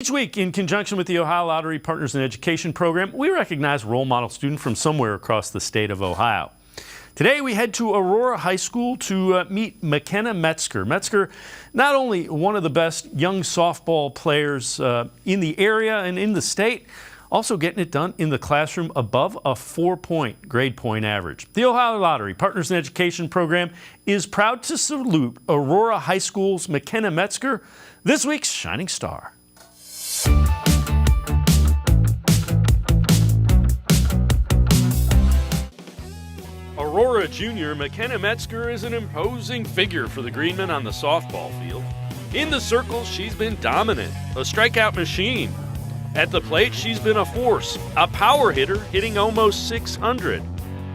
Each week, in conjunction with the Ohio Lottery Partners in Education program, we recognize a role model student from somewhere across the state of Ohio. Today, we head to Aurora High School to meet McKennah Metzger. Metzger, not only one of the best young softball players in the area and in the state, also getting it done in the classroom above a 4-point grade point average. The Ohio Lottery Partners in Education program is proud to salute Aurora High School's McKennah Metzger, this week's Shining Star. Aurora Junior McKennah Metzger is an imposing figure for the Greenmen on the softball field. In the circles, she's been dominant, a strikeout machine. At the plate, she's been a force, a power hitter hitting almost 600.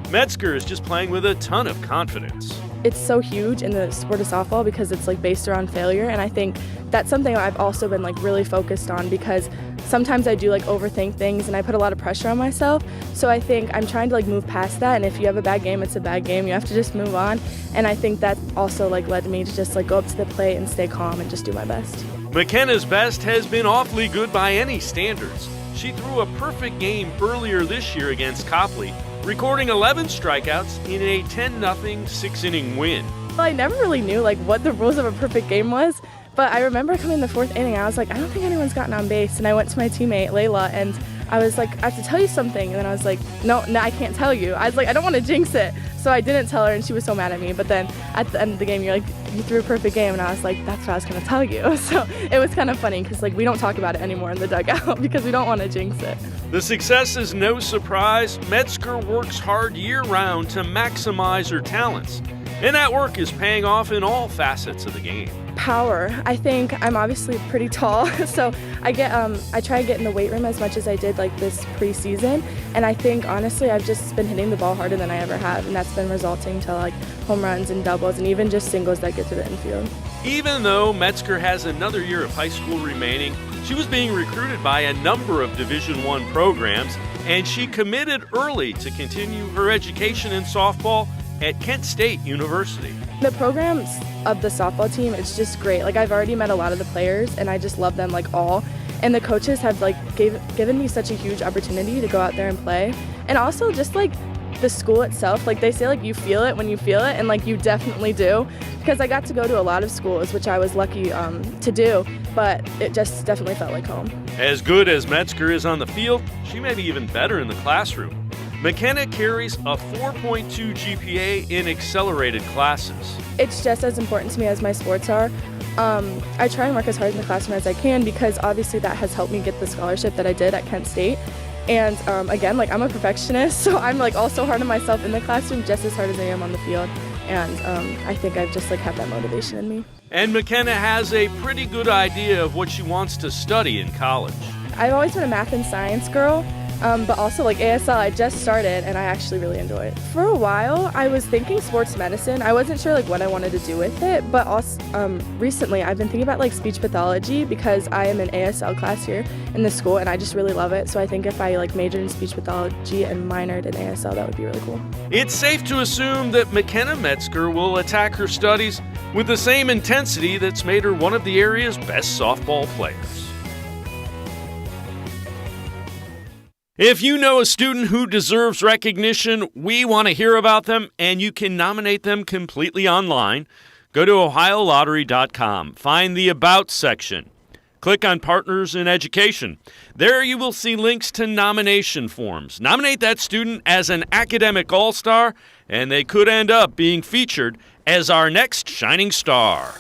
Metzger is just playing with a ton of confidence. It's so huge in the sport of softball because it's based around failure, and I think that's something I've also been really focused on because sometimes I do overthink things and I put a lot of pressure on myself. So I think I'm trying to move past that, and if you have a bad game, it's a bad game. You have to just move on, and I think that also led me to just go up to the plate and stay calm and just do my best. McKennah's best has been awfully good by any standards. She threw a perfect game earlier this year against Copley, recording 11 strikeouts in a 10-0 6-inning win. Well, I never really knew what the rules of a perfect game was, but I remember coming in the 4th inning, I was I don't think anyone's gotten on base, and I went to my teammate Layla and I was I have to tell you something, and then I was no, I can't tell you. I was I don't want to jinx it, so I didn't tell her, and she was so mad at me. But then at the end of the game, you're you threw a perfect game, and I was that's what I was going to tell you. So it was kind of funny because we don't talk about it anymore in the dugout because we don't want to jinx it. The success is no surprise. Metzger works hard year-round to maximize her talents, and that work is paying off in all facets of the game. Power. I think I'm obviously pretty tall, so I try to get in the weight room as much as I did this preseason, and I think honestly I've just been hitting the ball harder than I ever have, and that's been resulting to home runs and doubles and even just singles that get to the infield. Even though Metzger has another year of high school remaining, she was being recruited by a number of Division I programs, and she committed early to continue her education in softball at Kent State University. The programs of the softball team, it's just great. I've already met a lot of the players, and I just love them all. And the coaches have given me such a huge opportunity to go out there and play. And also just the school itself, they say you feel it when you feel it, and you definitely do. Because I got to go to a lot of schools, which I was lucky to do, but it just definitely felt like home. As good as Metzger is on the field, she may be even better in the classroom. McKennah carries a 4.2 GPA in accelerated classes. It's just as important to me as my sports are. I try and work as hard in the classroom as I can because obviously that has helped me get the scholarship that I did at Kent State. And again, I'm a perfectionist, so I'm also hard on myself in the classroom just as hard as I am on the field. And I think I've just have that motivation in me. And McKennah has a pretty good idea of what she wants to study in college. I've always been a math and science girl. But also ASL, I just started and I actually really enjoy it. For a while, I was thinking sports medicine. I wasn't sure what I wanted to do with it, but also recently I've been thinking about speech pathology because I am in ASL class here in the school and I just really love it. So I think if I majored in speech pathology and minored in ASL, that would be really cool. It's safe to assume that McKennah Metzger will attack her studies with the same intensity that's made her one of the area's best softball players. If you know a student who deserves recognition, we want to hear about them, and you can nominate them completely online. Go to OhioLottery.com. Find the About section. Click on Partners in Education. There you will see links to nomination forms. Nominate that student as an academic all-star, and they could end up being featured as our next shining star.